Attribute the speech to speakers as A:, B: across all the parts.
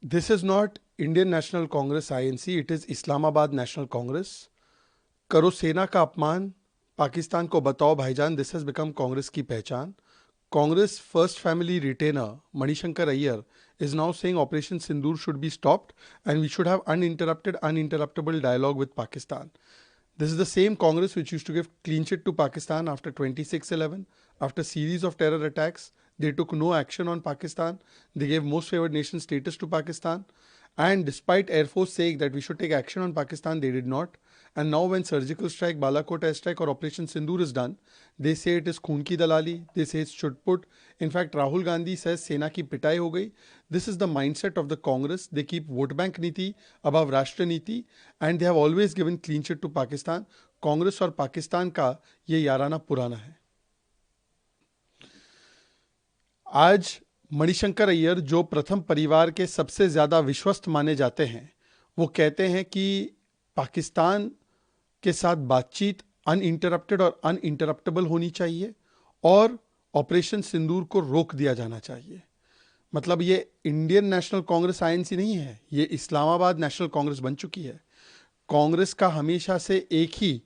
A: This is not Indian National Congress INC, it is Islamabad National Congress. करो सेना का अपमान, पाकिस्तान को बताओ भाईजान, दिस हैज बिकम कांग्रेस की पहचान. Congress first family retainer Manishankar Iyer is now saying Operation Sindoor should be stopped and we should have uninterruptible dialogue with Pakistan. This is the same Congress which used to give clean chit to Pakistan after 26/11. After series of terror attacks, they took no action on Pakistan. They gave most favored nation status to Pakistan. And despite Air Force saying that we should take action on Pakistan, they did not. And now when surgical strike, Balakot airstrike or Operation Sindoor is done, they say it is खून की दलाली, they say it's chutput. In fact, Rahul Gandhi says सेना की पिटाई हो गई. This is the mindset of the Congress. They keep vote bank नीति above राष्ट्र नीति and they have always given clean chit to Pakistan. Congress और पाकिस्तान का ये याराना पुराना है. आज मणिशंकर अय्यर जो प्रथम परिवार के सबसे ज़्यादा विश्वस्त माने जाते हैं, वो कहते हैं कि पाकिस्तान के साथ बातचीत अनइंटरप्टेड और अनइंटरप्टेबल होनी चाहिए और ऑपरेशन सिंदूर को रोक दिया जाना चाहिए. मतलब ये इंडियन नेशनल कांग्रेस आईएनसी नहीं है, ये इस्लामाबाद नेशनल कांग्रेस बन चुकी है. कांग्रेस का हमेशा से एक ही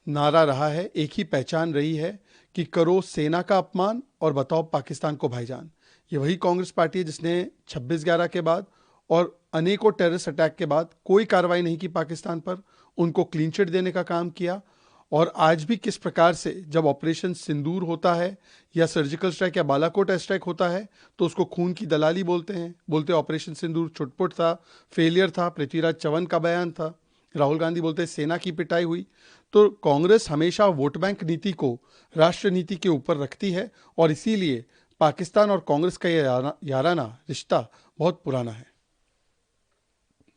A: नारा रहा है, एक ही पहचान रही है कि करो सेना का अपमान और बताओ पाकिस्तान को भाईजान. ये वही कांग्रेस पार्टी है जिसने 26/11 के बाद और अनेकों टेररिस्ट अटैक के बाद कोई कार्रवाई नहीं की पाकिस्तान पर, उनको क्लीन चिट देने का काम किया. और आज भी किस प्रकार से जब ऑपरेशन सिंदूर होता है या सर्जिकल स्ट्राइक या बालाकोट एयर स्ट्राइक होता है तो उसको खून की दलाली बोलते हैं, बोलते ऑपरेशन सिंदूर छुटपुट था, फेलियर था, पृथ्वीराज चव्हाण का बयान था. राहुल गांधी बोलते हैं सेना की पिटाई हुई. तो कांग्रेस हमेशा वोट बैंक नीति को राष्ट्र नीति के ऊपर रखती है और इसीलिए पाकिस्तान और कांग्रेस का यह याराना रिश्ता बहुत पुराना है.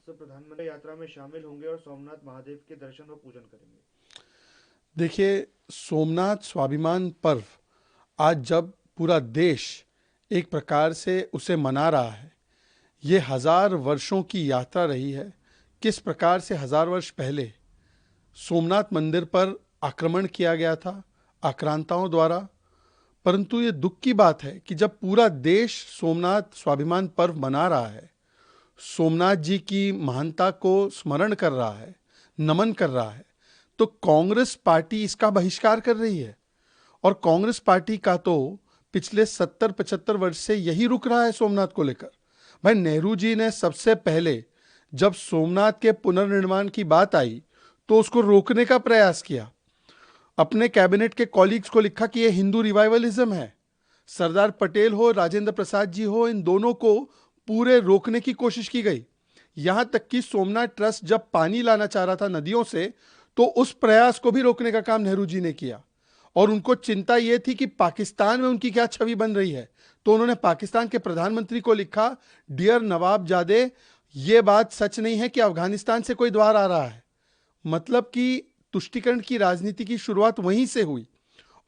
B: प्रधानमंत्री यात्रा में शामिल होंगे और सोमनाथ महादेव के दर्शन और पूजन करेंगे.
A: देखिए, सोमनाथ स्वाभिमान पर्व आज जब पूरा देश एक प्रकार से उसे मना रहा है, ये 1000 वर्षों की यात्रा रही है. किस प्रकार से 1000 वर्ष पहले सोमनाथ मंदिर पर आक्रमण किया गया था आक्रांताओं द्वारा, परंतु ये दुख की बात है कि जब पूरा देश सोमनाथ स्वाभिमान पर्व मना रहा है, सोमनाथ जी की महानता को स्मरण कर रहा है, नमन कर रहा है, तो कांग्रेस पार्टी इसका बहिष्कार कर रही है. और कांग्रेस पार्टी का तो पिछले 70-75 वर्ष से यही रुक रहा है सोमनाथ को लेकर. भाई, नेहरू जी ने सबसे पहले जब सोमनाथ के पुनर्निर्माण की बात आई तो उसको रोकने का प्रयास किया. अपने कैबिनेट के कॉलीग्स को लिखा कि यह हिंदू रिवाइवलिज्म है. सरदार पटेल हो, राजेंद्र प्रसाद जी हो, इन दोनों को पूरे रोकने की कोशिश की गई. यहां तक कि सोमनाथ ट्रस्ट जब पानी लाना चाह रहा था नदियों से, तो उस प्रयास को भी रोकने का काम नेहरू जी ने किया. और उनको चिंता यह थी कि पाकिस्तान में उनकी क्या छवि बन रही है. तो उन्होंने पाकिस्तान के प्रधानमंत्री को लिखा, डियर नवाबजादे, ये बात सच नहीं है कि अफगानिस्तान से कोई द्वार आ रहा है. मतलब कि तुष्टीकरण की राजनीति की शुरुआत वहीं से हुई.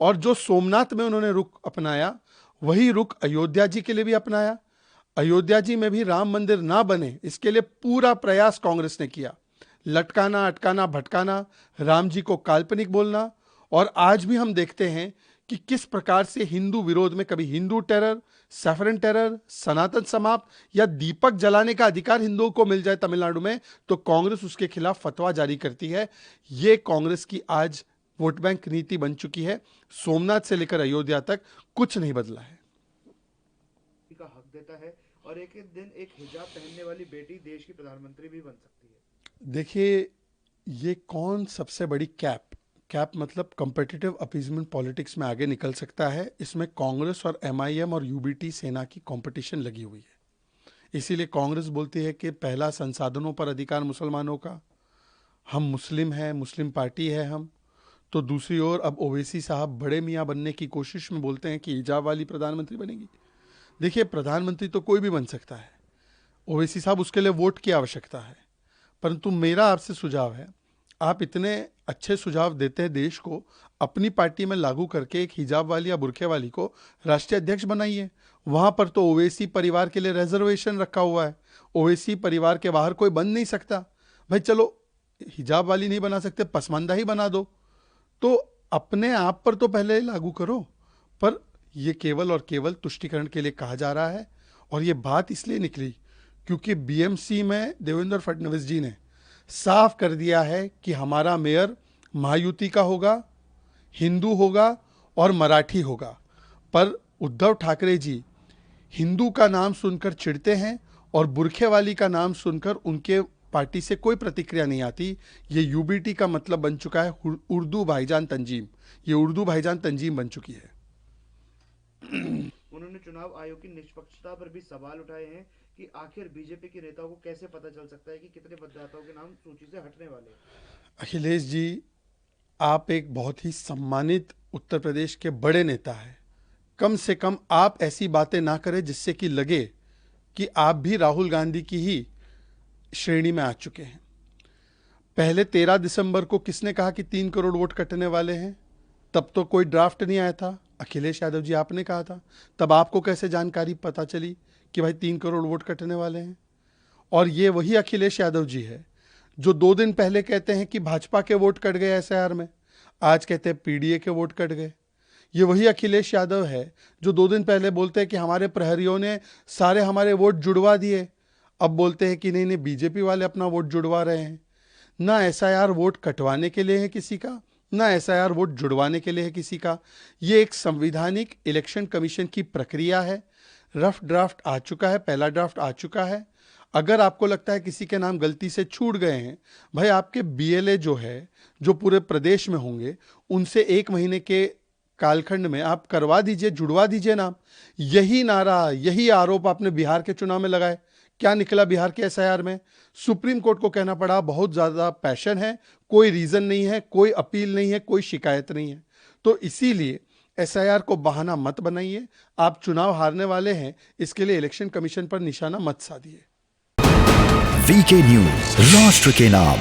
A: और जो सोमनाथ में उन्होंने रुख अपनाया, वही रुख अयोध्या जी के लिए भी अपनाया. अयोध्या जी में भी राम मंदिर ना बने, इसके लिए पूरा प्रयास कांग्रेस ने किया. लटकाना, अटकाना, भटकाना, राम जी को काल्पनिक बोलना. और आज भी हम देखते हैं कि किस प्रकार से हिंदू विरोध में कभी हिंदू टेरर, सैफरन टेरर, सनातन समाप्त या दीपक जलाने का अधिकार हिंदुओं को मिल जाए तमिलनाडु में, तो कांग्रेस उसके खिलाफ फतवा जारी करती है. ये कांग्रेस की आज वोट बैंक नीति बन चुकी है. सोमनाथ से लेकर अयोध्या तक कुछ नहीं बदला है.
B: का हक देता है और एक एक दिन एक हिजाब पहनने वाली बेटी देश की प्रधानमंत्री भी बन सकती है.
A: देखिए, ये कौन सबसे बड़ी कैप मतलब कंपेटिटिव अपीजमेंट पॉलिटिक्स में आगे निकल सकता है. इसमें कांग्रेस और एमआईएम और यूबीटी सेना की कंपटीशन लगी हुई है. इसीलिए कांग्रेस बोलती है कि पहला संसाधनों पर अधिकार मुसलमानों का, हम मुस्लिम हैं, मुस्लिम पार्टी है हम. तो दूसरी ओर अब ओवैसी साहब बड़े मियाँ बनने की कोशिश में बोलते हैं कि हिजाब वाली प्रधानमंत्री बनेगी. देखिए, प्रधानमंत्री तो कोई भी बन सकता है, ओवैसी साहब उसके लिए वोट की आवश्यकता है. परंतु मेरा आपसे सुझाव है, आप इतने अच्छे सुझाव देते हैं देश को, अपनी पार्टी में लागू करके एक हिजाब वाली या बुरखे वाली को राष्ट्रीय अध्यक्ष बनाइए. वहां पर तो ओवैसी परिवार के लिए रिजर्वेशन रखा हुआ है. ओवैसी परिवार के बाहर कोई बन नहीं सकता. भाई चलो, हिजाब वाली नहीं बना सकते, पसमानदा ही बना दो. तो अपने आप पर तो पहले लागू करो. पर यह केवल और केवल तुष्टीकरण के लिए कहा जा रहा है. और यह बात इसलिए निकली क्योंकि बीएमसी में देवेंद्र फडणवीस जी ने साफ कर दिया है कि हमारा मेयर महायुति का होगा, हिंदू होगा और मराठी होगा। पर उद्धव ठाकरे जी हिंदू का नाम सुनकर चिढ़ते हैं और बुरखे वाली का नाम सुनकर उनके पार्टी से कोई प्रतिक्रिया नहीं आती। ये यूबीटी का मतलब बन चुका है उर्दू भाईजान तंजीम। ये उर्दू भाईजान तंजीम बन चुकी है।
B: उन्होंने चुनाव आयोग की निष्पक्षता पर भी सवाल उठाए हैं कि आखिर बीजेपी के नेताओं को कैसे पता चल सकता है कि कितने मतदाताओं के नाम सूची से हटने वाले हैं।
A: अखिलेश जी, आप एक बहुत ही सम्मानित उत्तर प्रदेश के बड़े नेता हैं। कम से कम आप ऐसी बातें ना करें जिससे कि लगे कि आप भी राहुल गांधी की ही श्रेणी में आ चुके हैं। पहले 13 दिसंबर को किसने कहा कि 3 करोड़ वोट कटने वाले हैं? तब तो कोई ड्राफ्ट नहीं आया था। अखिलेश यादव जी आपने कहा था। तब आपको कैसे जानकारी पता चली कि भाई 3 करोड़ वोट कटने वाले हैं? और ये वही अखिलेश यादव जी है जो 2 दिन पहले कहते हैं कि भाजपा के वोट कट गए एसआईआर में, आज कहते हैं पीडीए के वोट कट गए। ये वही अखिलेश यादव है जो 2 दिन पहले बोलते हैं कि हमारे प्रहरियों ने सारे हमारे वोट जुड़वा दिए, अब बोलते हैं कि नहीं नहीं बीजेपी वाले अपना वोट जुड़वा रहे हैं। ना एसआईआर वोट कटवाने के लिए है किसी का, ना एसआईआर वोट जुड़वाने के लिए है किसी का। ये एक संवैधानिक इलेक्शन कमीशन की प्रक्रिया है। रफ ड्राफ्ट आ चुका है, पहला ड्राफ्ट आ चुका है। अगर आपको लगता है किसी के नाम गलती से छूट गए हैं, भाई आपके बीएलए जो है, जो पूरे प्रदेश में होंगे, उनसे 1 महीने के कालखंड में आप करवा दीजिए, जुड़वा दीजिए नाम। यही नारा, यही आरोप आपने बिहार के चुनाव में लगाए। क्या निकला बिहार के एसआईआर में? सुप्रीम कोर्ट को कहना पड़ा बहुत ज्यादा पैशन है, कोई रीजन नहीं है, कोई अपील नहीं है, कोई शिकायत नहीं है। तो इसीलिए एसआईआर को बहाना मत बनाइए। आप चुनाव हारने वाले हैं, इसके लिए इलेक्शन कमीशन पर निशाना मत साधिए।
C: वीके न्यूज, राष्ट्र के नाम।